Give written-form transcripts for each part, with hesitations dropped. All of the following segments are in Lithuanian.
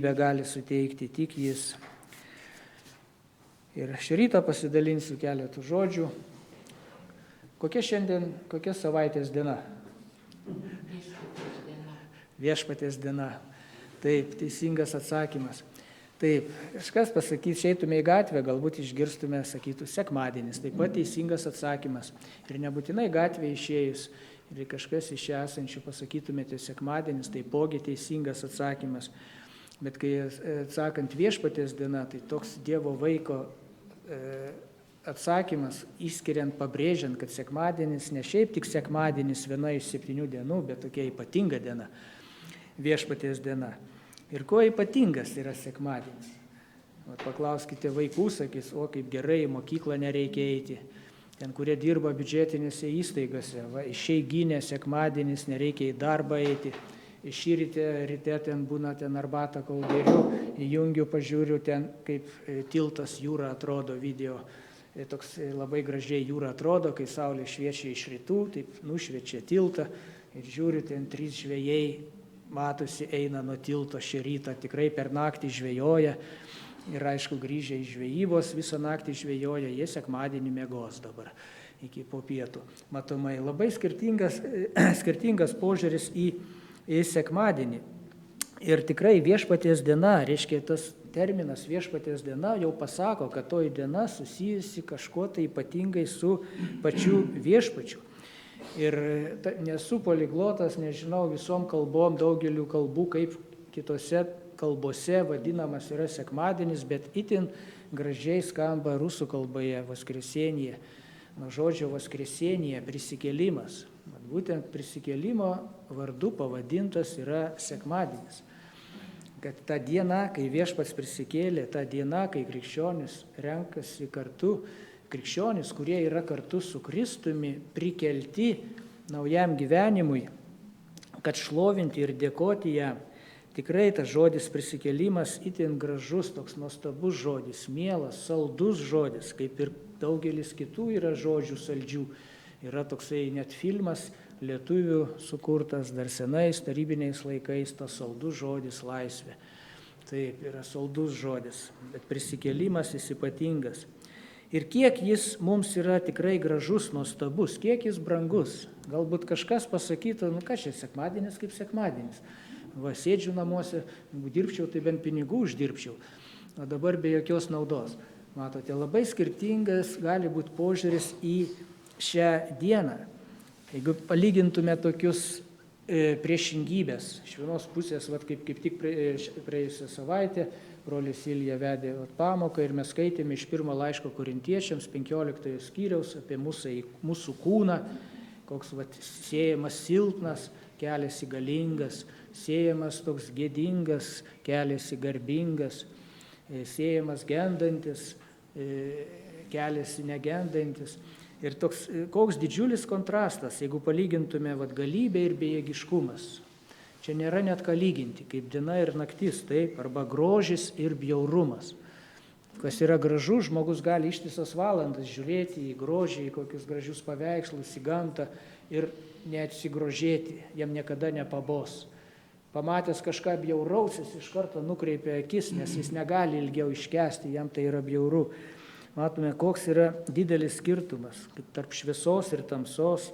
gyvybę gali suteikti tik jis. Ir šį rytą pasidalinsiu keletų žodžių. Kokia savaitės diena? Viešpaties diena. Taip, teisingas atsakymas. Taip, kažkas pasakys, eitume į gatvę, galbūt išgirstume, sakytų, sekmadienis. Taip pat teisingas atsakymas. Ir nebūtinai gatvė išėjus. Ir kažkas iš čia esančių pasakytumėte sekmadienis, taipogi teisingas atsakymas. Bet kai atsakant viešpaties diena, tai toks Dievo vaiko atsakymas, išskiriant, pabrėžiant, kad sekmadienis ne šiaip tik sekmadienis viena iš 7 dienų, bet tokia ypatinga diena, viešpaties diena. Ir kuo ypatingas yra sekmadienis? Paklauskite vaikų, sakys, o kaip gerai, į mokyklą nereikia eiti. Ten, kurie dirba biudžetinėse įstaigose, išeiginė sekmadienis, nereikia į darbą eiti. Ryte ten būna ten arbatą, kol geriu, įjungiu, pažiūriu ten, kaip tiltas jūra atrodo video. Toks labai gražiai jūra atrodo, kai saulė šviečia iš rytų, taip nušviečia tiltą ir žiūriu, ten 3 žvejai, matosi, eina nuo tilto šį rytą, tikrai per naktį žvejoja ir aišku, grįžę iš žvejybos, visą naktį žvejoja, jie sekmadienį miegos dabar iki popietų. Matomai, labai skirtingas požiūris į sekmadienį. Ir tikrai viešpaties diena, reiškia tas terminas viešpaties diena jau pasako, kad toji diena susijusi kažkuo tai ypatingai su pačiu viešpačiu. Ir nesu poliglotas, nežinau visom kalbom, daugeliu kalbų, kaip kitose kalbose vadinamas yra sekmadienis, bet itin gražiai skamba rusų kalboje voskresėnėje. Nuo žodžio voskresėnėje prisikėlimas. Būtent prisikėlimo vardu pavadintas yra sekmadienis. Kad ta diena, kai viešpats prisikėlė, ta diena, kai krikščionis renkasi kartu, krikščionis, kurie yra kartu su Kristumi, prikelti naujam gyvenimui, kad šlovinti ir dėkoti jam. Tikrai tas žodis prisikėlimas itin gražus, toks nuostabus žodis, mielas, saldus žodis, kaip ir daugelis kitų yra žodžių saldžių. Yra toksai net filmas lietuvių sukurtas dar senais tarybiniais laikais, tas saldus žodis laisvė. Taip, yra saldus žodis, bet prisikėlimas jis ypatingas. Ir kiek jis mums yra tikrai gražus, nuostabus, kiek jis brangus. Galbūt kažkas pasakytų, kas čia sekmadienis kaip sekmadienis. Sėdžiu namuose, jeigu dirbčiau, tai bent pinigų uždirbčiau. O dabar be jokios naudos. Matote, labai skirtingas gali būti požiūris į šią dieną. Jeigu palygintume tokius priešingybės, iš vienos pusės, kaip tik praėjusią savaitę, brolis Ilja vedė pamoką ir mes skaitėme iš 1 laiško Korintiečiams 15 skyriaus apie mūsų kūną, koks sėjamas silpnas, keliasi galingas, sėjamas toks gėdingas, keliasi garbingas, sėjamas gendantis, keliasi negendantis. Ir toks, koks didžiulis kontrastas, jeigu palygintume galybę ir bejėgiškumas. Čia nėra net ką lyginti, kaip diena ir naktis, taip, arba grožis ir bjaurumas. Kas yra gražu, žmogus gali ištisas valandas žiūrėti į grožį, į kokius gražius paveikslus, į gamtą ir neatsigrožėti, jam niekada nepabos. Pamatęs kažką bjauraus, jis iš karto nukreipia akis, nes jis negali ilgiau iškęsti, jam tai yra bjauru. Matome, koks yra didelis skirtumas, kaip tarp šviesos ir tamsos,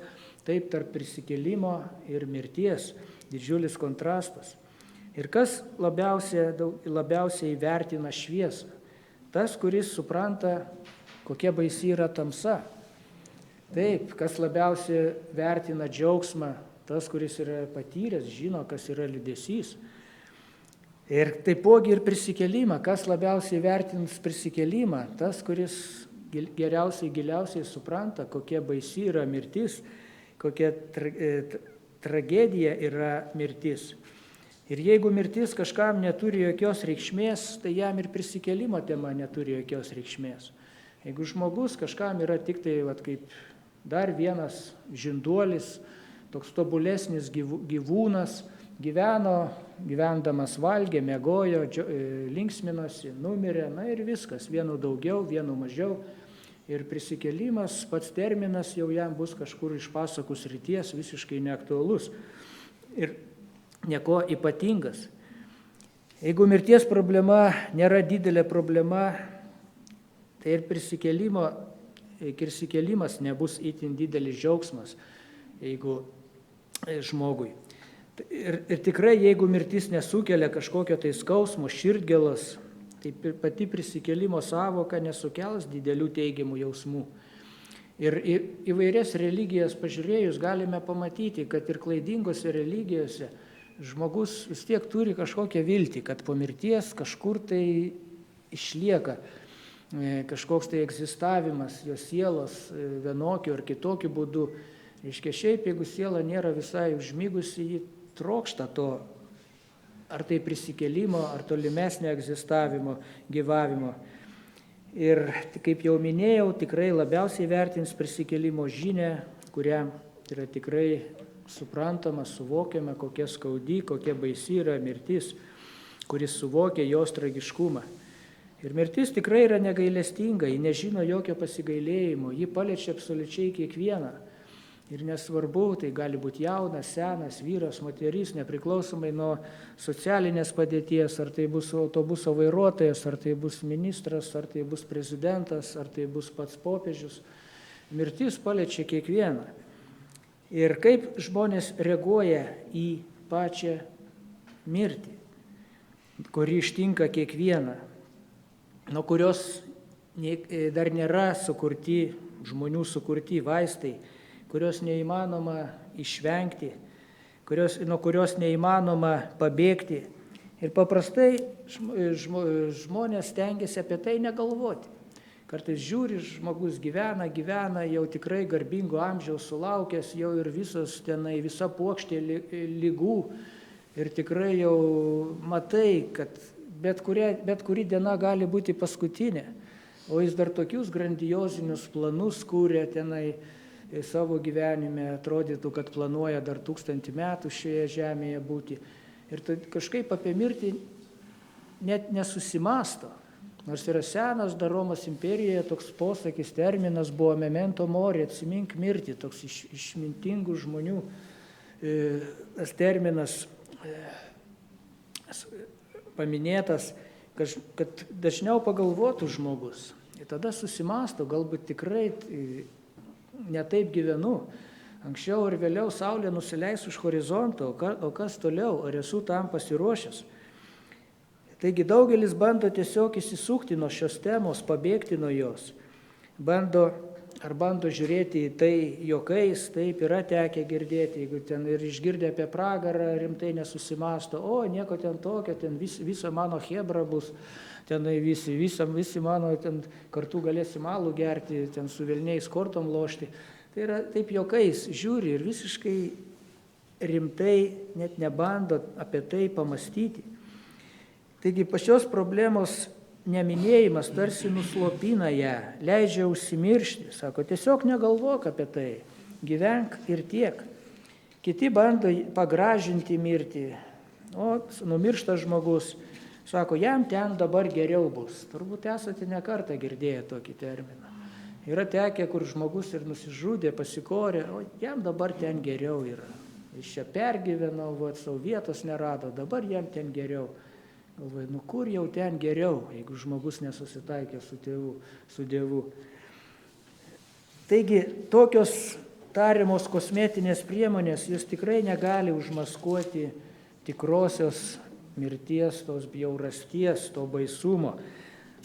taip tarp prisikėlimo ir mirties, didžiulis kontrastas. Ir kas labiausiai vertina šviesą? Tas, kuris supranta, kokia baisi yra tamsa. Taip, kas labiausiai vertina džiaugsmą, tas, kuris yra patyręs, žino, kas yra liūdesys. Ir taipogi ir prisikėlimą, kas labiausiai vertins prisikėlimą, tas, kuris giliausiai supranta, kokia baisi yra mirtis, kokia tragedija yra mirtis. Ir jeigu mirtis kažkam neturi jokios reikšmės, tai jam ir prisikėlimo tema neturi jokios reikšmės. Jeigu žmogus kažkam yra tik tai kaip dar vienas žinduolis, toks tobulesnis gyvūnas, gyvendamas valgė, miegojo, linksminosi, numirė, ir viskas, vienu daugiau, vienu mažiau. Ir prisikėlimas, pats terminas jau jam bus kažkur iš pasakų srities visiškai neaktualus ir nieko ypatingas. Jeigu mirties problema nėra didelė problema, tai ir prisikėlimas nebus itin didelis džiaugsmas, jeigu žmogui. Ir tikrai, jeigu mirtis nesukelia kažkokio tai skausmo, širdgėlos, tai pati prisikėlimo sąvoka nesukels didelių teigiamų jausmų. Ir įvairias religijas pažiūrėjus galime pamatyti, kad ir klaidingose religijose žmogus vis tiek turi kažkokią viltį, kad po mirties kažkur tai išlieka kažkoks tai egzistavimas, jo sielos vienokiu ar kitokiu būdu. Reiškia, šiaip, jeigu siela nėra visai užmigusi, ji trokšta to, ar tai prisikėlimo, ar tolimesnio egzistavimo, gyvavimo. Ir kaip jau minėjau, tikrai labiausiai vertins prisikėlimo žinią, kurią yra tikrai suprantama, suvokiama, kokia skaudi, kokia baisi yra mirtis, kuris suvokia jos tragiškumą. Ir mirtis tikrai yra negailestinga, ji nežino jokio pasigailėjimo, ji paliečia absoliučiai kiekvieną. Ir nesvarbu, tai gali būti jaunas, senas, vyras, moteris, nepriklausomai nuo socialinės padėties, ar tai bus autobuso vairuotojas, ar tai bus ministras, ar tai bus prezidentas, ar tai bus pats popiežius. Mirtis paliečia kiekvieną. Ir kaip žmonės reaguoja į pačią mirtį, kuri ištinka kiekvieną, nuo kurios dar nėra žmonių sukurti vaistai, kurios neįmanoma išvengti, nuo kurios neįmanoma pabėgti. Ir paprastai žmonės stengiasi apie tai negalvoti. Kartais žiūri, žmogus gyvena, jau tikrai garbingo amžiaus sulaukęs, jau ir visa puokštė ligų. Ir tikrai jau matai, kad bet kuri diena gali būti paskutinė. O jis dar tokius grandiozinius planus kūrė tenai savo gyvenime, atrodytų, kad planuoja dar 1000 metų šioje žemėje būti. Ir kažkaip apie mirtį net nesusimasto. Nors yra senas, dar Romos imperijoje toks posakis, terminas buvo memento mori, atsimink mirtį, toks išmintingų žmonių tas terminas paminėtas, kad dažniau pagalvotų žmogus. Ir tada susimasto, galbūt tikrai netaip gyvenu. Anksčiau ir vėliau saulė nusileis už horizonto, o kas toliau, ar esu tam pasiruošęs. Taigi daugelis bando tiesiog įsisukti nuo šios temos, pabėgti nuo jos. Bando žiūrėti į tai juokais, taip yra tekę girdėti, jeigu ten ir išgirdę apie pragarą rimtai nesusimasto, o nieko ten tokio, ten visa mano chebra bus, ten visi mano ten kartu galėsim alų gerti, ten su velniais kortom lošti. Tai yra taip juokais žiūri ir visiškai rimtai net nebando apie tai pamastyti. Taigi pačios problemos neminėjimas tarsi nuslopina ją, leidžia užsimiršti, sako, tiesiog negalvok apie tai, gyvenk ir tiek. Kiti bando pagražinti mirtį, o numiršta žmogus, sako, jam ten dabar geriau bus. Turbūt esate ne kartą girdėję tokį terminą. Yra tekę, kur žmogus ir nusižudė, pasikorė, o jam dabar ten geriau yra. Jis čia pergyveno, savo vietos nerado, dabar jam ten geriau. Galvoju, kur jau ten geriau, jeigu žmogus nesusitaikė su Dievu. Taigi, tokios tariamos kosmetinės priemonės, jos tikrai negali užmaskuoti tikrosios mirties, tos bjaurasties, to baisumo.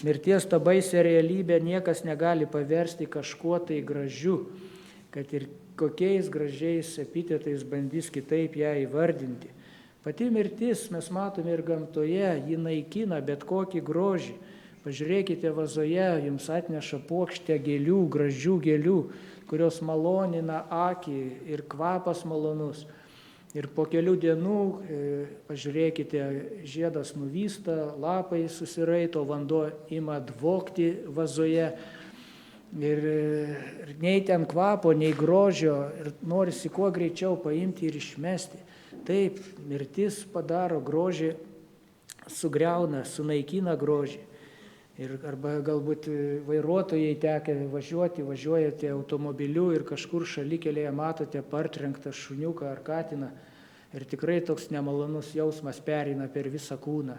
Mirties tą baisią realybę niekas negali paversti kažkuo tai gražiu, kad ir kokiais gražiais epitetais bandys kitaip ją įvardinti. Pati mirtis, mes matome ir gamtoje, ji naikina bet kokį grožį. Pažiūrėkite, vazoje jums atneša puokštę gėlių, gražių gėlių, kurios malonina akį ir kvapas malonus. Ir po kelių dienų, pažiūrėkite, žiedas nuvysta, lapai susiraito, vanduo ima dvokti vazoje. Ir nei ten kvapo, nei grožio, ir norisi kuo greičiau paimti ir išmesti. Taip, mirtis padaro grožį, sugriauna, sunaikina grožį. Arba galbūt vairuotojai tekę važiuojate automobiliu ir kažkur šalikelėje matote partrenktą šuniuką ar katiną. Ir tikrai toks nemalonus jausmas pereina per visą kūną.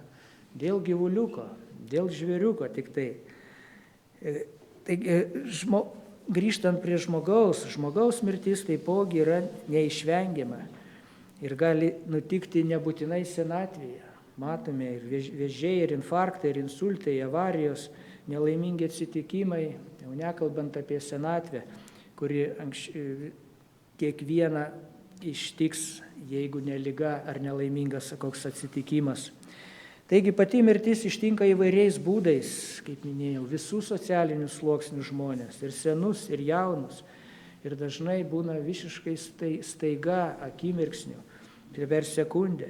dėl gyvuliuko, dėl žvėriuko tik tai. Taigi, grįžtant prie žmogaus mirtis taipogi yra neišvengiama ir gali nutikti nebūtinai senatvėje. Matome ir vėžiai, ir infarktai, ir insultai, avarijos, nelaimingi atsitikimai, jau nekalbant apie senatvę, kuri kiekvieną ištiks, jeigu ne liga ar nelaimingas koks atsitikimas. Taigi pati mirtis ištinka įvairiais būdais, kaip minėjau, visų socialinių sluoksnių žmonės, ir senus, ir jaunus, ir dažnai būna visiškai staiga akimirksniu, per sekundę.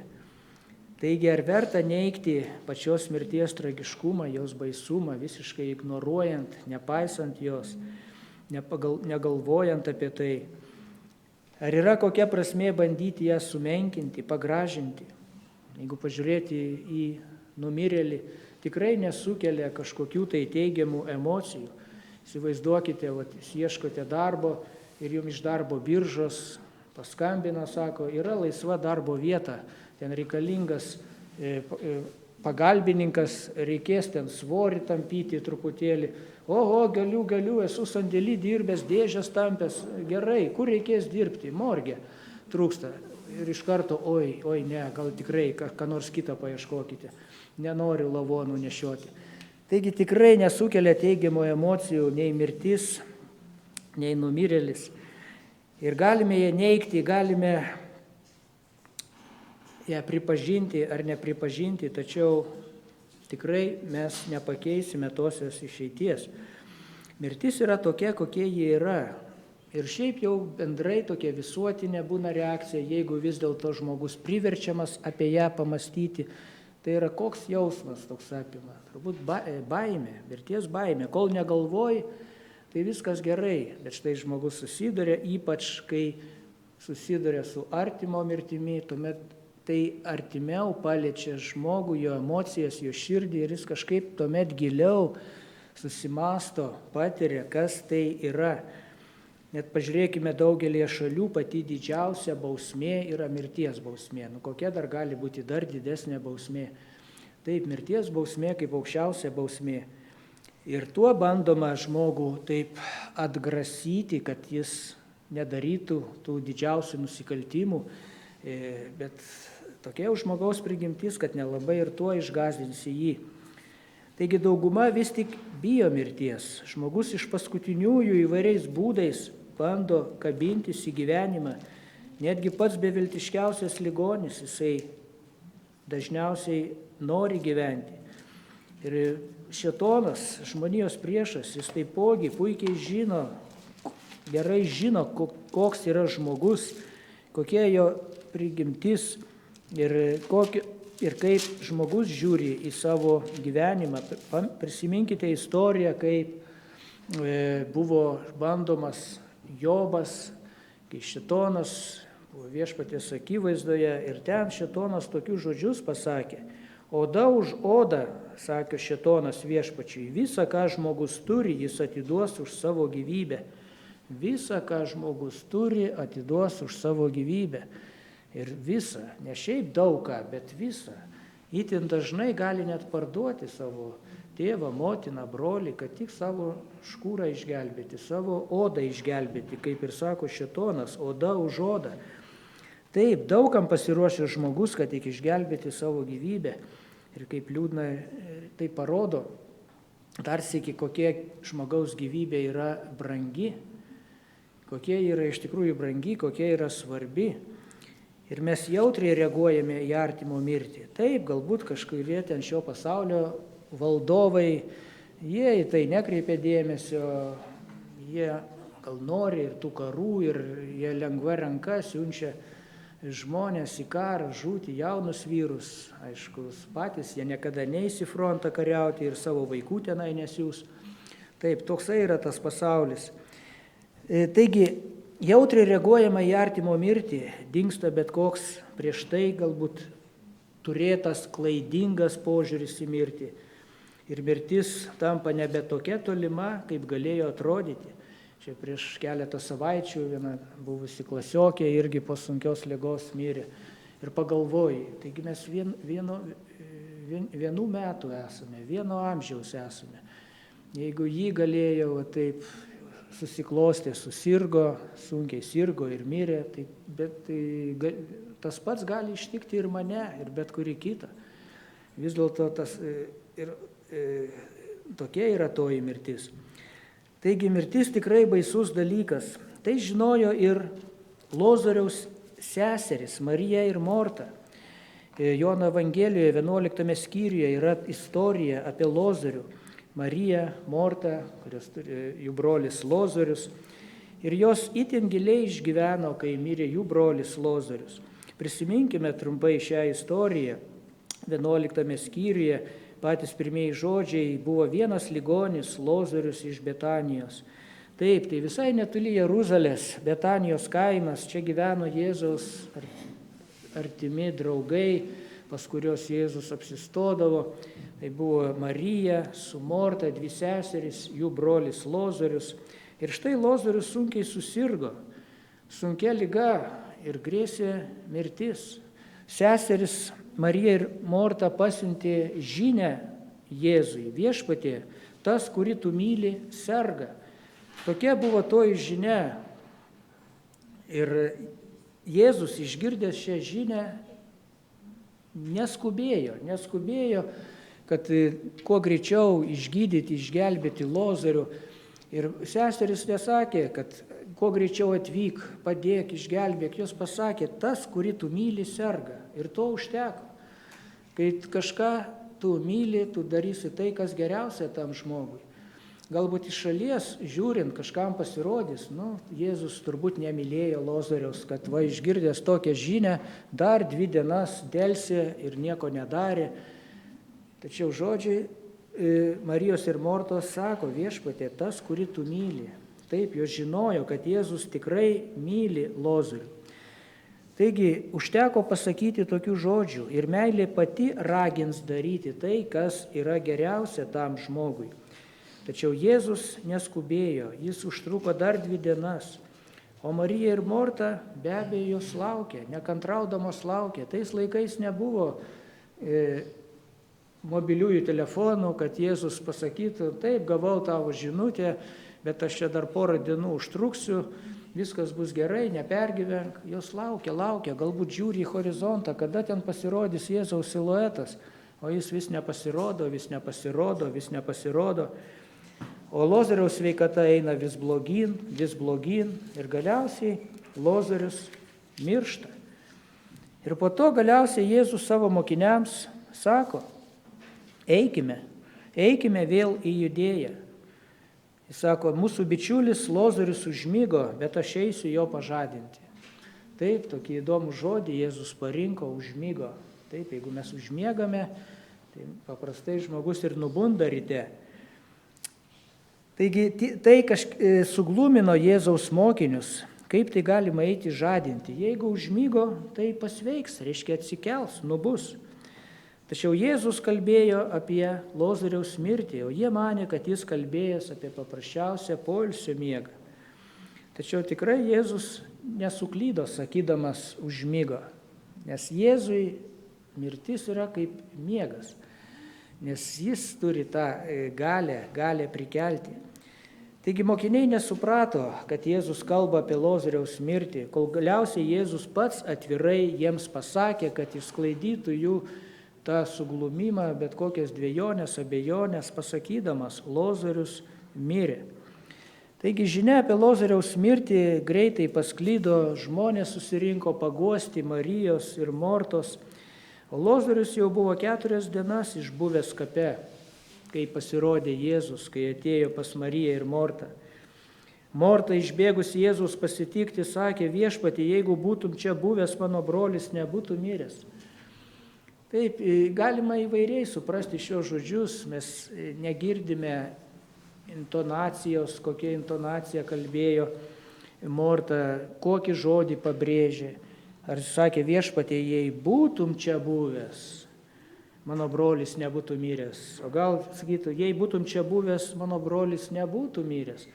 Taigi ar verta neigti pačios mirties tragiškumą, jos baisumą, visiškai ignoruojant, nepaisant jos, negalvojant apie tai? Ar yra kokia prasmė bandyti ją sumenkinti, pagražinti? Jeigu pažiūrėti į numirėlį, tikrai nesukelia kažkokių tai teigiamų emocijų. Įsivaizduokite, jūs ieškote darbo ir jums iš darbo biržos paskambina, sako, yra laisva darbo vieta, ten reikalingas pagalbininkas, reikės ten svorį tampyti truputėlį. Oho, galiu, esu sandėly dirbęs, dėžės tampęs, gerai, kur reikės dirbti, morge trūksta. Ir iš karto, oi, ne, gal tikrai ką nors kitą paieškokite, nenoriu lavonų nešioti. Taigi tikrai nesukelia teigiamų emocijų nei mirtis, nei numirėlis. Ir galime ją neigti, galime ją pripažinti ar nepripažinti, tačiau tikrai mes nepakeisime tosios išeities. Mirtis yra tokia, kokia ji yra. Ir šiaip jau bendrai tokia visuotinė būna reakcija, jeigu vis dėlto žmogus priverčiamas apie ją pamastyti, tai yra koks jausmas toks apima. Turbūt baimė, mirties baimė. Kol negalvoji, tai viskas gerai, bet štai žmogus susiduria, ypač kai susiduria su artimo mirtimi, tuomet tai artimiau paliečia žmogų, jo emocijas, jo širdį ir jis kažkaip tuomet giliau susimasto, patiria, kas tai yra. Net pažiūrėkime, daugelį šalių pati didžiausia bausmė yra mirties bausmė. Kokia dar gali būti dar didesnė bausmė? Taip, mirties bausmė kaip aukščiausia bausmė. Ir tuo bandoma žmogų taip atgrasyti, kad jis nedarytų tų didžiausių nusikaltimų, bet tokia žmogaus prigimtis, kad nelabai ir tuo išgąsdinsi jį. Taigi dauguma vis tik bijo mirties. Žmogus iš paskutiniųjų įvairiais būdais bando kabintis į gyvenimą. Netgi pats beviltiškiausias ligonis, jisai dažniausiai nori gyventi. Ir šėtonas, žmonijos priešas, jis taipogi puikiai žino, gerai žino, koks yra žmogus, kokia jo prigimtis ir kaip žmogus žiūri į savo gyvenimą. Prisiminkite istoriją, kaip buvo bandomas Jobas, kai šėtonas buvo viešpaties akivaizdoje ir ten šėtonas tokius žodžius pasakė. Oda už odą, sakė šėtonas viešpačiui, visą, ką žmogus turi, jis atiduos už savo gyvybę. Visą, ką žmogus turi, atiduos už savo gyvybę. Ir visą, ne šiaip daug ką, bet visą. Itin dažnai gali net parduoti savo tėvą, motiną, brolį, kad tik savo škūrą išgelbėti, savo odą išgelbėti, kaip ir sako šėtonas, oda už odą. Taip, daugam pasiruošęs žmogus, kad tik išgelbėti savo gyvybę. Ir kaip liūdna, tai parodo, dar sykį, kokie žmogaus gyvybė yra brangi, kokie yra iš tikrųjų brangi, kokie yra svarbi. Ir mes jautriai reaguojame į artimo mirtį. Taip, galbūt kažkurie ten šio pasaulio valdovai, jie į tai nekreipia dėmesio, jie gal nori ir tų karų, ir jie lengva ranka siunčia žmonės į karą, žūti jaunus vyrus. Aišku, patys jie niekada neis į frontą kariauti ir savo vaikų tenai nesiūs. Taip, toksai yra tas pasaulis. Taigi, jautriai reaguojama į artimo mirtį, dingsta bet koks prieš tai galbūt turėtas klaidingas požiūris į mirtį. Ir mirtis tampa nebe tokia tolima, kaip galėjo atrodyti. Čia prieš keletą savaičių viena buvusi klasiokė irgi po sunkios ligos mirė. Ir pagalvoji, taigi mes vienų metų esame, vieno amžiaus esame. Jeigu jį galėjo taip susiklostė, susirgo, sunkiai sirgo ir mirė, bet tas pats gali ištikti ir mane, ir bet kurį kitą. Vis dėlto tokia yra toji mirtis. Taigi mirtis tikrai baisus dalykas. Tai žinojo ir Lozoriaus seseris Marija ir Morta. Jono Evangelijoje 11 skyriuje yra istorija apie Lozorių. Marija, Morta, kurios turi jų brolis Lozorius. Ir jos itin giliai išgyveno, kai mirė jų brolis Lozorius. Prisiminkime trumpai šią istoriją. 11 skyriuje patys pirmieji žodžiai buvo vienas ligonis Lozorius iš Betanijos. Taip, tai visai netoli Jeruzalės, Betanijos kaimas, čia gyveno Jėzaus artimi draugai, pas kurios Jėzus apsistodavo. Tai buvo Marija su Morta, dvi seserys, jų brolis Lozorius. Ir štai Lozorius sunkiai susirgo, sunkia liga ir grėsė mirtis. Seseris Marija ir Morta pasiuntė žinią Jėzui: viešpatie, tas, kurį tu myli, serga. Tokia buvo toji žinia. Ir Jėzus, išgirdęs šią žinią, neskubėjo, kad kuo greičiau išgydyti, išgelbėti Lozorių. Ir seseris nesakė, kad kuo greičiau atvyk, padėk, išgelbėk. Jos pasakė: tas, kurį tu myli, serga. Ir to užteko. Kai kažką tu myli, tu darysi tai, kas geriausia tam žmogui. Galbūt iš šalies žiūrint kažkam pasirodys, Jėzus turbūt nemylėjo Lozoriaus, kad išgirdęs tokią žinią, dar 2 dienas delsė ir nieko nedarė. Tačiau žodžiai Marijos ir Mortos sako: viešpatie, tas, kurį tu myli. Taip, jos žinojo, kad Jėzus tikrai myli Lozorių. Taigi, užteko pasakyti tokių žodžių ir meilė pati ragins daryti tai, kas yra geriausia tam žmogui. Tačiau Jėzus neskubėjo, jis užtruko dar 2 dienas. O Marija ir Morta be abejo jos laukė, nekantraudamos laukė. Tais laikais nebuvo mobiliųjų telefonų, kad Jėzus pasakytų: taip, gavau tavo žinutę, bet aš čia dar porą dienų užtruksiu, viskas bus gerai, nepergyvenk. Jos laukia, galbūt žiūri į horizontą, kada ten pasirodys Jėzaus siluetas, o jis vis nepasirodo. O Lozoriaus sveikata eina vis blogyn ir galiausiai Lozorius miršta. Ir po to galiausiai Jėzus savo mokiniams sako: eikime vėl į Judėją. Jis sako: mūsų bičiulis Lozorius užmigo, bet aš eisiu jo pažadinti. Taip, tokį įdomų žodį Jėzus parinko: užmigo. Taip, jeigu mes užmiegame, tai paprastai žmogus ir nubunda ryte. Taigi tai suglumino Jėzaus mokinius. Kaip tai galima eiti žadinti? Jeigu užmigo, tai pasveiks, reiškia atsikels, nubus. Tačiau Jėzus kalbėjo apie Lozoriaus mirtį, o jie manė, kad jis kalbėjęs apie paprasčiausią poilsio miegą. Tačiau tikrai Jėzus nesuklydo, sakydamas užmigo, nes Jėzui mirtis yra kaip miegas, nes jis turi tą galę prikelti. Taigi mokiniai nesuprato, kad Jėzus kalba apie Lozoriaus mirtį, kol galiausiai Jėzus pats atvirai jiems pasakė, kad išsklaidytų jų tą suglumimą, bet kokias dvejonės, abejonės, pasakydamas: Lozorius mirė. Taigi žinia apie Lozoriaus mirtį greitai pasklido, žmonės susirinko paguosti Marijos ir Mortos, o Lozorius jau buvo 4 dienas išbuvęs kape, kai pasirodė Jėzus, kai atėjo pas Mariją ir Mortą. Morta išbėgus Jėzus pasitikti sakė: viešpatie, jeigu būtum čia buvęs, mano brolis nebūtų miręs. Taip, galima įvairiai suprasti šios žodžius, mes negirdime intonacijos, kokia intonacija kalbėjo Morta, kokį žodį pabrėžė. Ar sakė: viešpatie, jei būtum čia buvęs, mano brolis nebūtų miręs. O gal sakytų: jei būtum čia buvęs, mano brolis nebūtų miręs.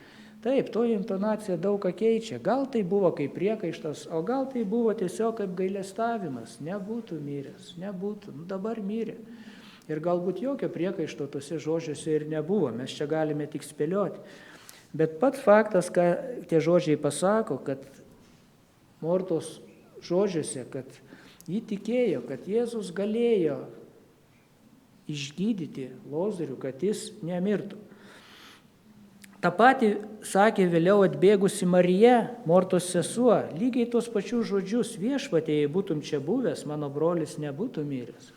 Taip, toji intonacija daug ką keičia. Gal tai buvo kaip priekaištas, o gal tai buvo tiesiog kaip gailestavimas. Nebūtų miręs, nebūtų, dabar mirė. Ir galbūt jokio priekaišto tuose žodžiuose ir nebuvo, mes čia galime tik spėlioti. Bet pats faktas, ką tie žodžiai pasako, kad Mortos žodžiuose, kad ji tikėjo, kad Jėzus galėjo išgydyti Lozorių, kad jis nemirtų. Ta pati sakė vėliau atbėgusi Marija, Mortos sesuo, lygiai tuos pačius žodžius: Viešpatie, jei būtum čia buvęs, mano brolis nebūtų miręs.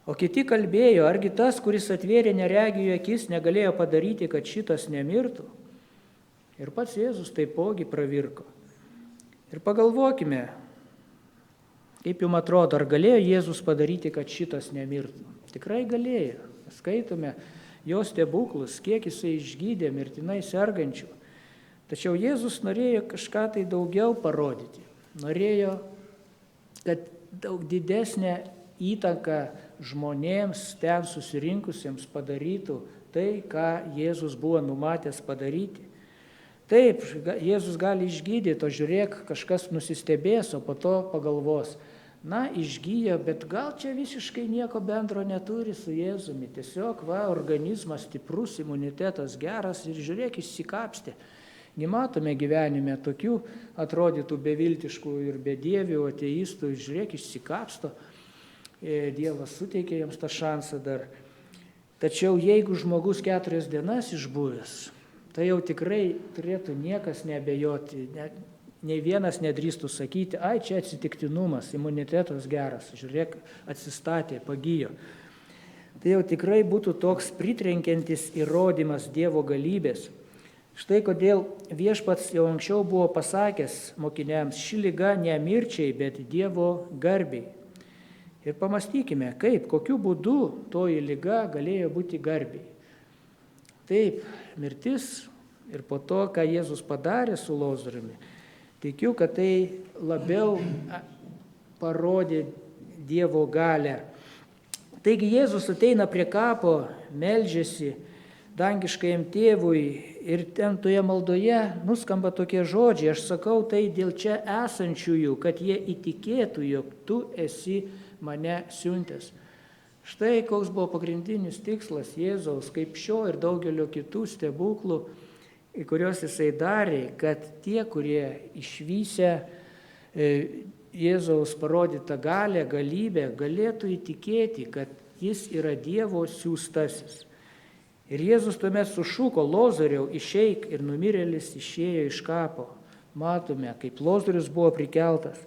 O kiti kalbėjo: argi tas, kuris atvėrė neregių akis, negalėjo padaryti, kad šitas nemirtų? Ir pats Jėzus taipogi pravirko. Ir pagalvokime, kaip jums atrodo, ar galėjo Jėzus padaryti, kad šitas nemirtų? Tikrai galėjo. Skaitome jo stebuklus, kiek jisai išgydė mirtinai sergančių. Tačiau Jėzus norėjo kažką tai daugiau parodyti. Norėjo, kad daug didesnę įtaką žmonėms ten susirinkusiems padarytų tai, ką Jėzus buvo numatęs padaryti. Taip, Jėzus gali išgydyti, o žiūrėk, kažkas nusistebės, o po to pagalvos: na, išgyjo, bet gal čia visiškai nieko bendro neturi su Jėzumi. Tiesiog, organizmas stiprus, imunitetas geras ir žiūrėk, išsikapstė. Nematome gyvenime tokių atrodytų beviltiškų ir bedievių, ateistų, žiūrėk, išsikapsto. Dievas suteikė jiems tą šansą dar. Tačiau jeigu žmogus 4 dienas išbuvęs, tai jau tikrai turėtų niekas neabejoti, nei vienas nedrįstų sakyti: ai, čia atsitiktinumas, imunitetas geras, žiūrėk, atsistatė, pagijo. Tai jau tikrai būtų toks pritrenkiantis įrodymas Dievo galybės. Štai kodėl Viešpats jau anksčiau buvo pasakęs mokiniams: ši liga ne mirčiai, bet Dievo garbiai. Ir pamastykime, kokiu būdu toji liga galėjo būti garbiai. Taip, mirtis ir po to, ką Jėzus padarė su Lozoriumi, tikiu, kad tai labiau parodė Dievo galią. Taigi Jėzus ateina prie kapo, meldžiasi dangiškajam tėvui ir ten toje maldoje nuskamba tokie žodžiai: aš sakau tai dėl čia esančiųjų, kad jie įtikėtų, jog tu esi mane siuntęs. Štai koks buvo pagrindinis tikslas Jėzaus, kaip šio ir daugelio kitų stebuklų, kuriuos jisai darė, kad tie, kurie išvysę Jėzaus parodytą galią, galybę, galėtų įtikėti, kad jis yra Dievo siųstasis. Ir Jėzus tuomet sušuko: Lozoriau, išeik, ir numirėlis išėjo iš kapo. Matome, kaip Lozorius buvo prikeltas.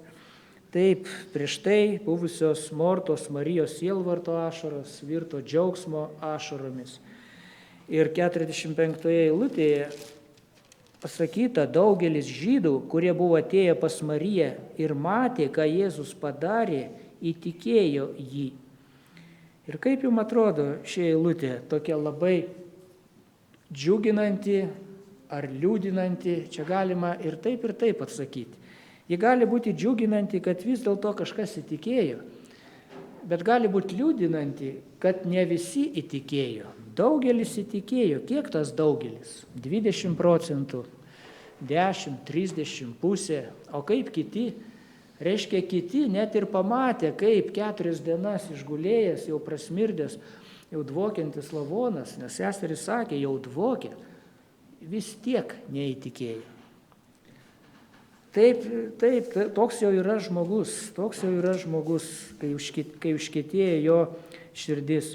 Taip, prieš tai buvusios Mortos Marijos sielvarto ašaros virto džiaugsmo ašaromis. Ir 45 eilutėje pasakyta: daugelis žydų, kurie buvo atėję pas Mariją ir matė, ką Jėzus padarė, įtikėjo jį. Ir kaip jums atrodo ši eilutė, tokia labai džiuginanti ar liūdinanti? Čia galima ir taip atsakyti. Ji gali būti džiuginanti, kad vis dėlto kažkas įtikėjo, bet gali būti liūdinanti, kad ne visi įtikėjo. Daugelis įtikėjo. Kiek tas daugelis? 20%, 10, 30, pusė. O kaip kiti? Reiškia, kiti net ir pamatė, kaip 4 dienas išgulėjęs, jau prasmirdęs, jau dvokiantis lavonas, nes seseris sakė, jau dvokė, vis tiek neįtikėjo. Taip, toks jau yra žmogus, kai užkietėja jo širdis.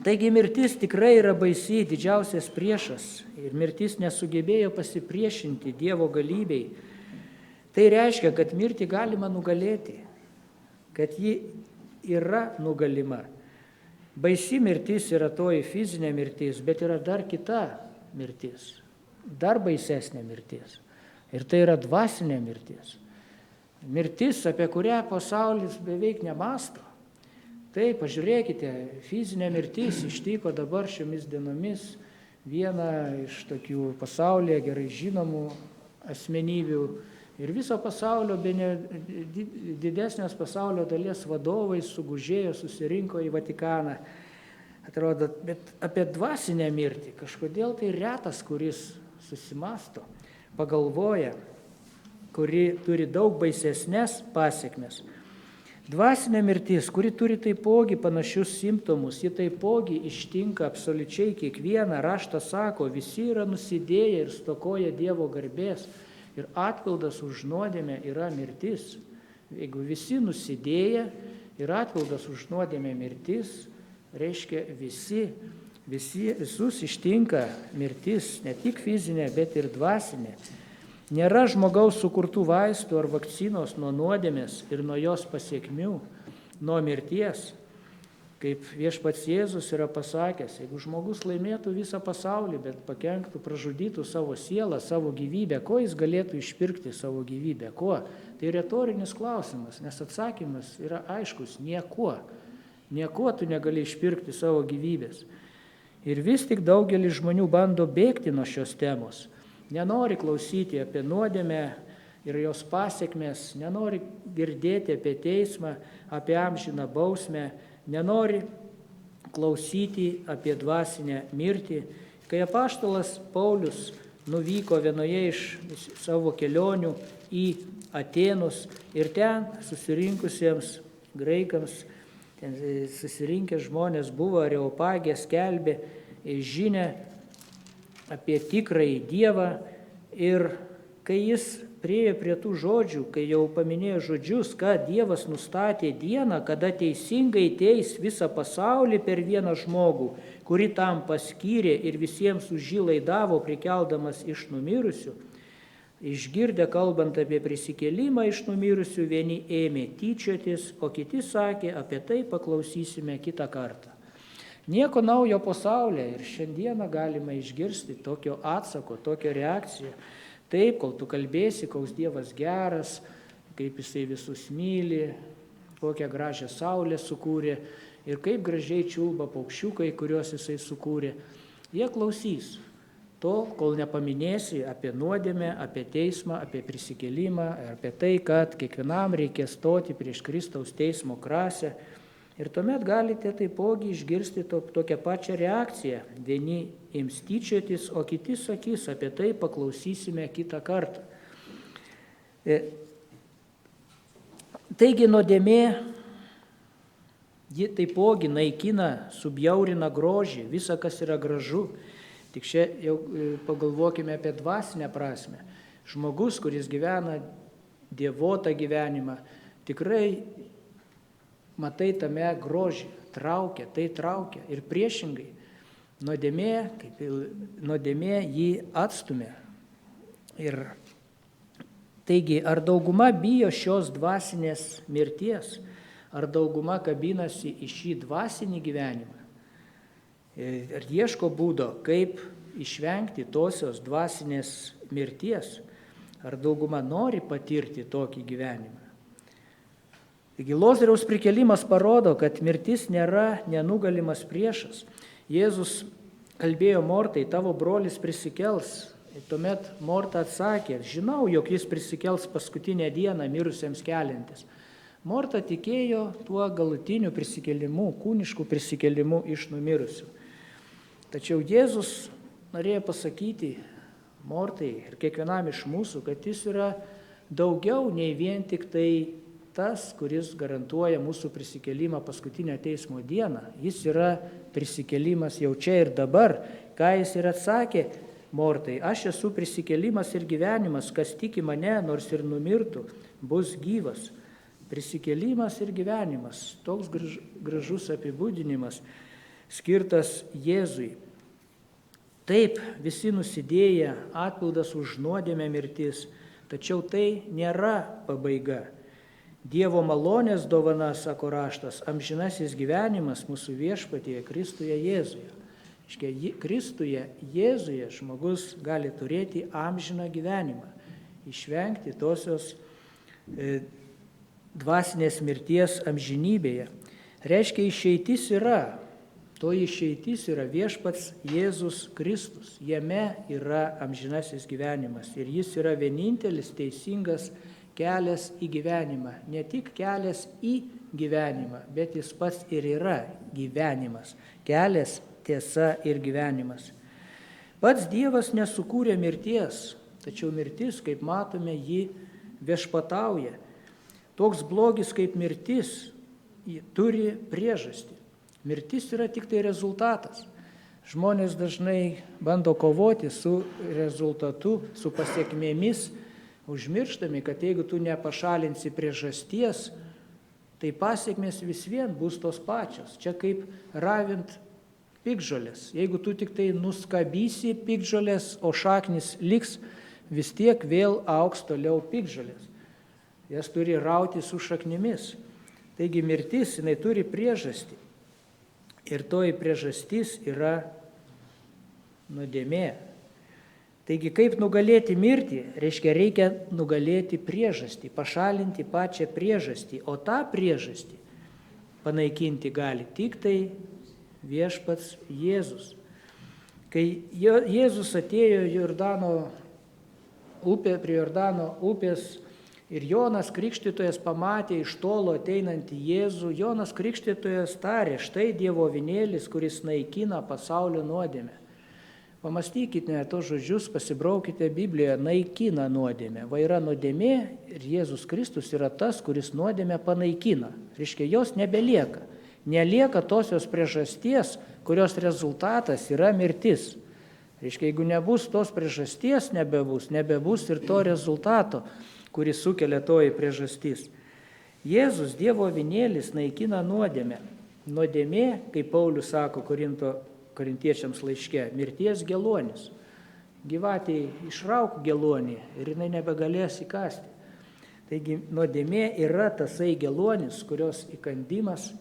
Taigi mirtis tikrai yra baisi, didžiausias priešas, ir mirtis nesugebėjo pasipriešinti Dievo galybei. Tai reiškia, kad mirtį galima nugalėti, kad ji yra nugalima. Baisi mirtis yra toji fizinė mirtis, bet yra dar kita mirtis, dar baisesnė mirtis. Ir tai yra dvasinė mirtis. Mirtis, apie kurią pasaulis beveik nemasto. Taip, pažiūrėkite, fizinė mirtis ištiko dabar šiomis dienomis vieną iš tokių pasaulyje gerai žinomų asmenybių. Ir viso pasaulio, bene didesnės pasaulio dalies vadovai sugužėjo, susirinko į Vatikaną. Atrodo, bet apie dvasinę mirtį kažkodėl tai retas, kuris susimasto, pagalvoja, kuri turi daug baisesnės pasiekmes. Dvasinė mirtis, kuri turi taipogi panašius simptomus, ji taipogi ištinka absoliučiai kiekvieną. Raštas sako, visi yra nusidėję ir stokoja Dievo garbės ir atpildas už nuodėmę yra mirtis. Jeigu visi nusidėję ir atpildas už nuodėmę mirtis, reiškia visus ištinka mirtis, ne tik fizinė, bet ir dvasinė. Nėra žmogaus sukurtų vaistų ar vakcinos nuo nuodėmės ir nuo jos pasiekmių, nuo mirties. Kaip viešpats Jėzus yra pasakęs, jeigu žmogus laimėtų visą pasaulį, bet pakenktų, pražudytų savo sielą, savo gyvybę, ko jis galėtų išpirkti savo gyvybę? Kuo? Tai retorinis klausimas, nes atsakymas yra aiškus – niekuo. Niekuo tu negali išpirkti savo gyvybės. Ir vis tik daugelis žmonių bando bėgti nuo šios temos. Nenori klausyti apie nuodėmę ir jos pasiekmes, nenori girdėti apie teismą, apie amžiną bausmę, nenori klausyti apie dvasinę mirtį. Kai apaštalas Paulius nuvyko vienoje iš savo kelionių į Atėnus ir ten susirinkusiems graikams, ten susirinkę žmonės buvo Areopagė, skelbė žinią apie tikrąjį Dievą ir kai jis priėjo prie tų žodžių, kai jau paminėjo žodžius, kad Dievas nustatė dieną, kada teisingai teis visą pasaulį per vieną žmogų, kurį tam paskyrė ir visiems už jį laidavo prikeldamas iš numirusių, išgirdę kalbant apie prisikėlimą iš numirusių, vieni ėmė tyčiotis, o kiti sakė, apie tai paklausysime kitą kartą. Nieko naujo pasaulyje ir šiandieną galima išgirsti tokio atsako, tokio reakciją. Taip, kol tu kalbėsi, koks Dievas geras, kaip jisai visus myli, kokią gražią saulę sukūrė ir kaip gražiai čiulba paukščiukai, kuriuos jisai sukūrė. Jie klausys. Tol, kol nepaminėsi apie nuodėmę, apie teismą, apie prisikėlimą, apie tai, kad kiekvienam reikia stoti prieš Kristaus teismo krasę. Ir tuomet galite taipogi išgirsti tokią pačią reakciją. Vieni ims tyčiotis, o kiti sakys, apie tai paklausysime kitą kartą. Taigi nuodėmė, ji taipogi naikina, subjaurina grožį, visa, kas yra gražu. Tik čia jau pagalvokime apie dvasinę prasme. Žmogus, kuris gyvena dievotą gyvenimą, tikrai matai tame grožį, tai traukia. Ir priešingai, nuodėmė jį atstumia. Ir taigi, ar dauguma bijo šios dvasinės mirties, ar dauguma kabinasi į šį dvasinį gyvenimą, ar ieško būdo, kaip išvengti tosios dvasinės mirties, ar dauguma nori patirti tokį gyvenimą. Taigi Lozoriaus prikėlimas parodo, kad mirtis nėra nenugalimas priešas. Jėzus kalbėjo Mortai, tavo brolis prisikels. Ir tuomet Morta atsakė, žinau, jog jis prisikels paskutinę dieną mirusiems keliantis. Morta tikėjo tuo galutiniu prisikėlimu, kūnišku prisikėlimu iš numirusių. Tačiau Jėzus norėjo pasakyti Mortai ir kiekvienam iš mūsų, kad jis yra daugiau nei vien tik tai tas, kuris garantuoja mūsų prisikėlimą paskutinę teismo dieną. Jis yra prisikėlimas jau čia ir dabar. Ką jis ir atsakė Mortai, aš esu prisikėlimas ir gyvenimas, kas tiki mane, nors ir numirtų, bus gyvas. Prisikėlimas ir gyvenimas, toks gražus apibūdinimas, skirtas Jėzui. Taip, visi nusidėję, atpildas už nuodėmę mirtis, tačiau tai nėra pabaiga. Dievo malonės dovana, sako raštas, amžinasis gyvenimas mūsų viešpatyje Kristuje Jėzuje. Kristuje Jėzuje žmogus gali turėti amžiną gyvenimą, išvengti tosios dvasinės mirties amžinybėje. Reiškia, išeitis yra. To išeitis yra viešpats Jėzus Kristus. Jame yra amžinasis gyvenimas ir jis yra vienintelis teisingas kelias į gyvenimą. Ne tik kelias į gyvenimą, bet jis pats ir yra gyvenimas. Kelias, tiesa ir gyvenimas. Pats Dievas nesukūrė mirties, tačiau mirtis, kaip matome, jį viešpatauja. Toks blogis kaip mirtis turi priežastį. Mirtis yra tik tai rezultatas. Žmonės dažnai bando kovoti su rezultatu, su pasiekmėmis, užmirštami, kad jeigu tu nepašalinsi priežasties, tai pasiekmės vis vien bus tos pačios. Čia kaip ravint piktžolės. Jeigu tu tik tai nuskabysi piktžolės, o šaknis liks, vis tiek vėl augs toliau piktžolės. Jas turi rauti su šaknimis. Taigi mirtis, jinai turi priežastį. Ir toji priežastis yra nuodėmė. Taigi kaip nugalėti mirtį? Reiškia nugalėti priežastį, pašalinti pačią priežastį. O tą priežastį panaikinti gali tik tai viešpats Jėzus. Kai Jėzus atėjo prie Jordano upės ir Jonas Krikštytojas pamatė iš tolo ateinantį Jėzų, Jonas Krikštytojas tarė, štai Dievo avinėlis, kuris naikina pasaulio nuodėmę. Pamastykite tos žodžius, pasibraukite Biblijoje, naikina nuodėmę. Va yra nuodėmė ir Jėzus Kristus yra tas, kuris nuodėmę panaikina. Reiškia, jos nebelieka. Nelieka tosios priežasties, kurios rezultatas yra mirtis. Reiškia, jeigu nebus tos priežasties, nebebus ir to rezultato, kuris sukelia toji priežastis. Jėzus, Dievo avinėlis, naikina nuodėmę. Nuodėmė, kaip Paulius sako Korintiečiams laiške, mirties geluonis. Gyvatei išrauk gelonį ir jinai nebegalės įkasti. Taigi nuodėmė yra tasai geluonis, kurios įkandimas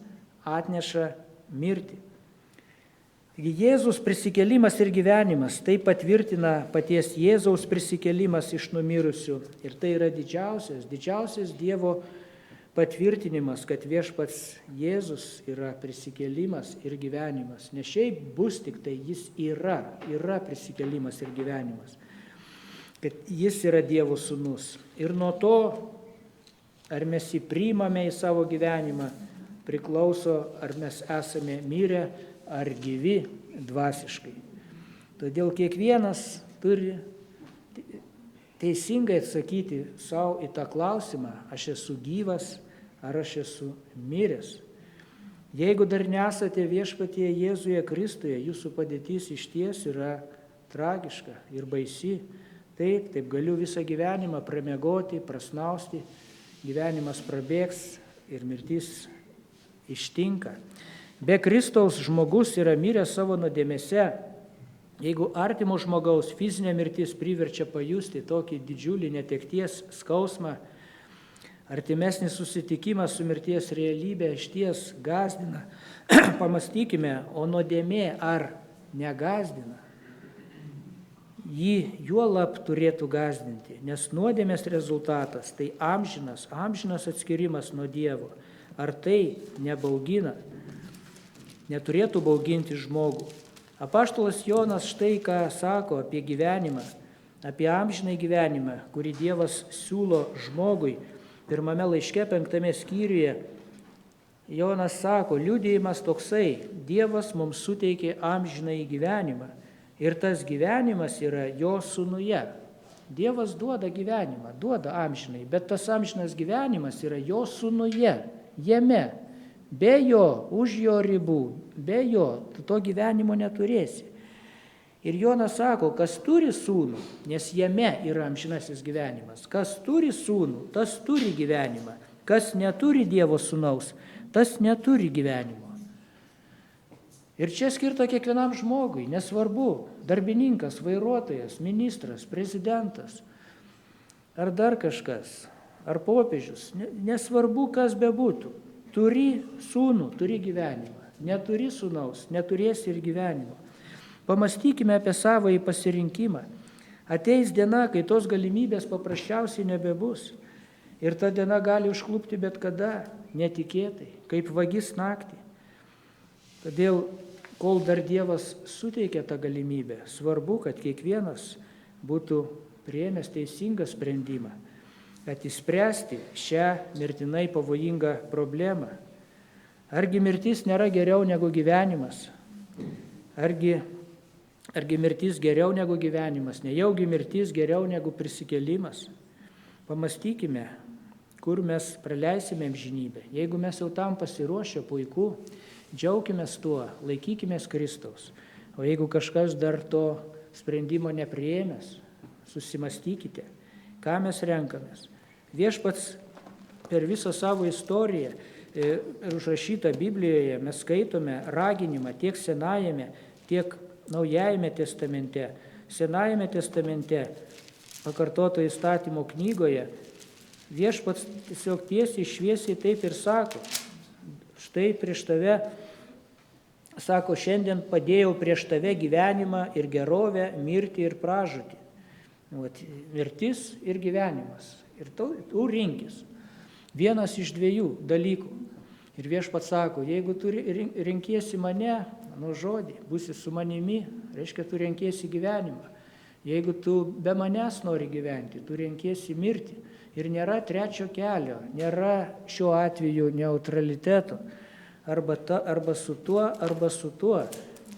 atneša mirtį. Taigi Jėzus prisikėlimas ir gyvenimas, tai patvirtina paties Jėzaus prisikėlimas iš numirusių. Ir tai yra didžiausias Dievo patvirtinimas, kad viešpats Jėzus yra prisikėlimas ir gyvenimas. Ne šiaip bus, tik tai jis yra prisikėlimas ir gyvenimas. Kad jis yra Dievo sūnus. Ir nuo to, ar mes jį priimame į savo gyvenimą, priklauso, ar mes esame mirę, ar gyvi dvasiškai. Todėl kiekvienas turi teisingai atsakyti savo į tą klausimą, aš esu gyvas ar aš esu miręs. Jeigu dar nesate viešpatyje Jėzuje Kristuje, jūsų padėtis išties yra tragiška ir baisi. Taip galiu visą gyvenimą pramiegoti, prasnausti, gyvenimas prabėgs ir mirtis ištinka. Be Kristaus žmogus yra miręs savo nuodėmėse. Jeigu artimo žmogaus fizinė mirtis priverčia pajusti tokį didžiulį netekties skausmą, artimesnis susitikimas su mirties realybė išties gąsdina. Pamastykime, o nuodėmė ar negąsdina? Jį juolab turėtų gąsdinti, nes nuodėmės rezultatas tai amžinas atskirimas nuo Dievo. Ar tai nebaugina? Neturėtų bauginti žmogų. Apaštalas Jonas štai ką sako apie gyvenimą, apie amžinai gyvenimą, kurį Dievas siūlo žmogui. Pirmame laiške 5 skyriuje Jonas sako, liudijimas toksai, Dievas mums suteikė amžinai gyvenimą ir tas gyvenimas yra jo sūnuje. Dievas duoda gyvenimą, duoda amžinai, bet tas amžinas gyvenimas yra jo sūnuje, jame. Be jo, už jo ribų, be jo, tu to gyvenimo neturėsi. Ir Jonas sako, kas turi sūnų, nes jame yra amžinasis gyvenimas. Kas turi sūnų, tas turi gyvenimą. Kas neturi Dievo sūnaus, tas neturi gyvenimo. Ir čia skirta kiekvienam žmogui, nesvarbu, darbininkas, vairuotojas, ministras, prezidentas, ar dar kažkas, ar popiežius, nesvarbu, kas bebūtų. Turi sūnų, turi gyvenimą. Neturi sūnaus, neturėsi ir gyvenimo. Pamastykime apie savąjį pasirinkimą. Ateis diena, kai tos galimybės paprasčiausiai nebebus. Ir ta diena gali užklupti bet kada, netikėtai, kaip vagis naktį. Todėl, kol dar Dievas suteikia tą galimybę, svarbu, kad kiekvienas būtų priėmęs teisingą sprendimą, kad išspręsti šią mirtinai pavojingą problemą. Argi mirtis nėra geriau negu gyvenimas? Argi mirtis geriau negu gyvenimas? Nejaugi mirtis geriau negu prisikėlimas? Pamastykime, kur mes praleisime amžinybę. Jeigu mes jau tam pasiruošę, puiku, džiaukimės tuo, laikykimės Kristaus. O jeigu kažkas dar to sprendimo nepriėmęs, susimastykite, ką mes renkamės. Viešpats per visą savo istoriją ir užrašytą Biblijoje mes skaitome raginimą tiek Senajame, tiek Naujajame testamente. Senajame testamente, pakartoto įstatymo knygoje, Viešpats tiesiog tiesiai šviesiai taip ir sako. Štai prieš tave, sako, šiandien padėjau prieš tave gyvenimą ir gerovę, mirtį ir pražūtį. Mirtis ir gyvenimas. Ir tu rinkis. Vienas iš dviejų dalykų. Ir Viešpats sako, jeigu tu renkiesi mane, mano žodį, būsi su manimi, reiškia, tu renkiesi gyvenimą. Jeigu tu be manęs nori gyventi, tu renkiesi mirtį. Ir nėra trečio kelio, nėra šiuo atveju neutraliteto. Arba su tuo,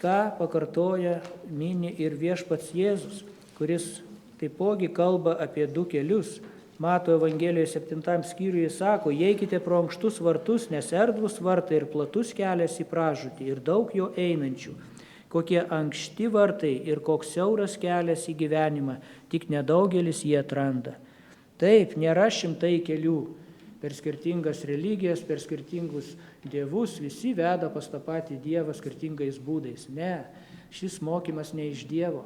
ką pakartoja, mini ir Viešpats Jėzus, kuris taipogi kalba apie du kelius. Mato Evangelijoje 7 skyriuje sako, eikite pro ankštus vartus, nes erdvūs vartai ir platus kelias į pražūtį ir daug jo einančių. Kokie ankšti vartai ir koks siauras kelias į gyvenimą, tik nedaugelis jie atranda. Taip, nėra šimtai kelių per skirtingas religijas, per skirtingus dievus, visi veda pas tą patį Dievą skirtingais būdais. Ne, šis mokymas ne iš Dievo.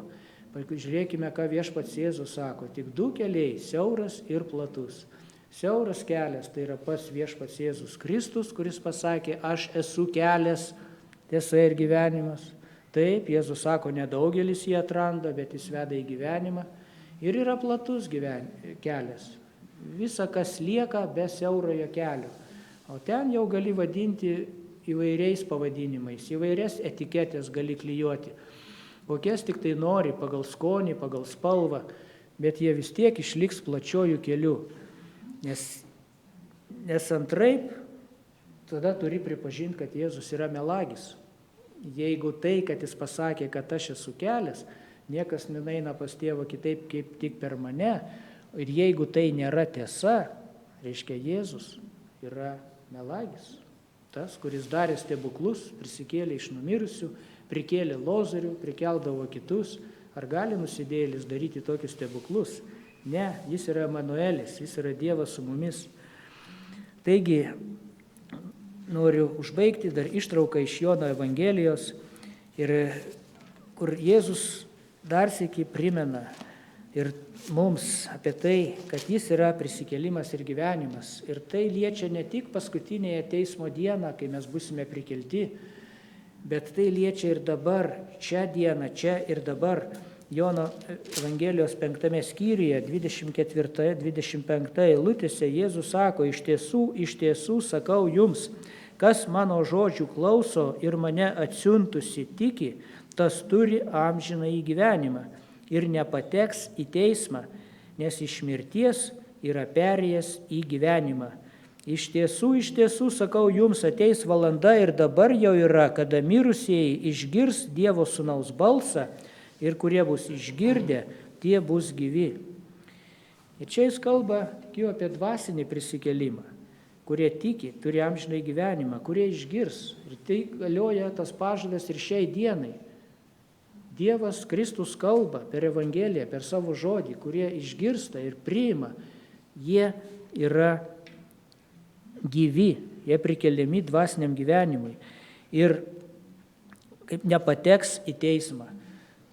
Žiūrėkime, ką Viešpats Jėzus sako, tik du keliai, siauras ir platus. Siauras kelias tai yra pats Viešpats Jėzus Kristus, kuris pasakė, aš esu kelias, tiesa ir gyvenimas. Taip, Jėzus sako, nedaugelis jį atranda, bet jis veda į gyvenimą. Ir yra platus kelias. Visa, kas lieka be siaurojo kelio. O ten jau gali vadinti įvairiais pavadinimais, įvairias etiketės gali klijuoti. Kokias tik tai nori, pagal skonį, pagal spalvą, bet jie vis tiek išliks plačiojų keliu. Nes antraip, tada turi pripažinti, kad Jėzus yra melagis. Jeigu tai, kad jis pasakė, kad aš esu kelias, niekas neina pas tėvą kitaip, kaip tik per mane, ir jeigu tai nėra tiesa, reiškia Jėzus yra melagis. Tas, kuris darė stebuklus, prisikėlė iš numirusių, prikėlė Lozorių, prikeldavo kitus. Ar gali nusidėjėlis daryti tokius stebuklus? Ne, jis yra Emanuelis, jis yra Dievas su mumis. Taigi, noriu užbaigti dar ištrauką iš Jono Evangelijos, kur Jėzus dar sykį primena ir mums apie tai, kad jis yra prisikėlimas ir gyvenimas. Ir tai liečia ne tik paskutinėje teismo dieną, kai mes būsime prikelti, bet tai liečia ir dabar, šią dieną, čia ir dabar. Jono Evangelijos 5 skyriuje, 24-25 eilutėse Jėzus sako, iš tiesų sakau jums, kas mano žodžių klauso ir mane atsiuntusi tiki, tas turi amžinąjį gyvenimą ir nepateks į teismą, nes iš mirties yra perėjęs į gyvenimą. Iš tiesų, sakau jums, ateis valanda ir dabar jau yra, kada mirusieji išgirs Dievo Sūnaus balsą ir kurie bus išgirdę, tie bus gyvi. Ir čia jis kalba tik jau apie dvasinį prisikėlimą, kurie tiki, turi amžinąjį gyvenimą, kurie išgirs. Ir tai galioja tas pažadas ir šiai dienai. Dievas Kristus kalba per Evangeliją, per savo žodį, kurie išgirsta ir priima, jie yra gyvi, jie prikeliami dvasiniam gyvenimui ir kaip nepateks į teismą.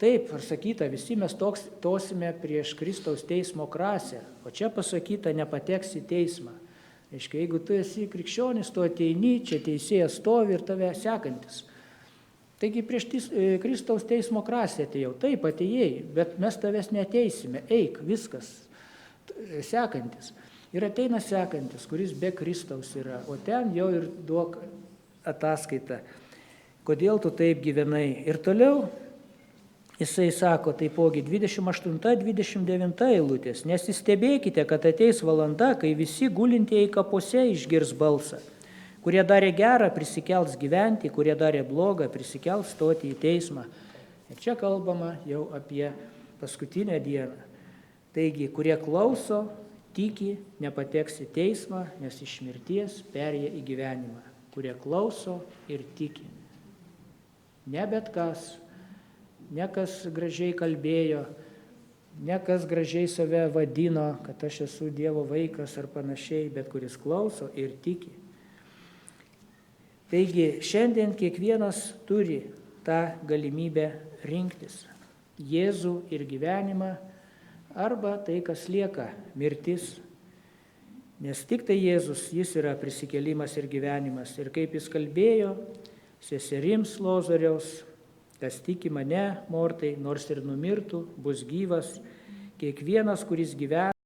Taip, ar sakyta, visi mes tosime prieš Kristaus teismo krasę, o čia pasakyta, nepateks į teismą. Reiškia, jeigu tu esi krikščionis, tu ateini, čia teisėjas stovi ir tave sekantis. Taigi prieš Kristaus teismo krasę atėjau, taip atėjai, bet mes tavęs neteisime, eik, viskas, sekantis. Ir ateina sekantis, kuris be Kristaus yra, o ten jau ir duok ataskaitą, kodėl tu taip gyvenai. Ir toliau jisai sako taipogi 28-29 eilutės, nesistebėkite, kad ateis valanda, kai visi gulintieji kapuose išgirs balsą. Kurie darė gerą, prisikels gyventi, kurie darė blogą, prisikels stoti į teismą. Ir čia kalbama jau apie paskutinę dieną. Taigi, kurie klauso, tiki, nepateks į teismą, nes iš mirties perėję į gyvenimą, kurie klauso ir tiki. Ne bet kas, ne kas gražiai kalbėjo, ne kas gražiai save vadino, kad aš esu Dievo vaikas ar panašiai, bet kuris klauso ir tiki. Taigi šiandien kiekvienas turi tą galimybę rinktis Jėzų ir gyvenimą arba tai, kas lieka, mirtis. Nes tik tai Jėzus, jis yra prisikėlimas ir gyvenimas. Ir kaip jis kalbėjo seserims Lozoriaus, kas tiki mane, Mortai, nors ir numirtų, bus gyvas. Kiekvienas, kuris gyvena,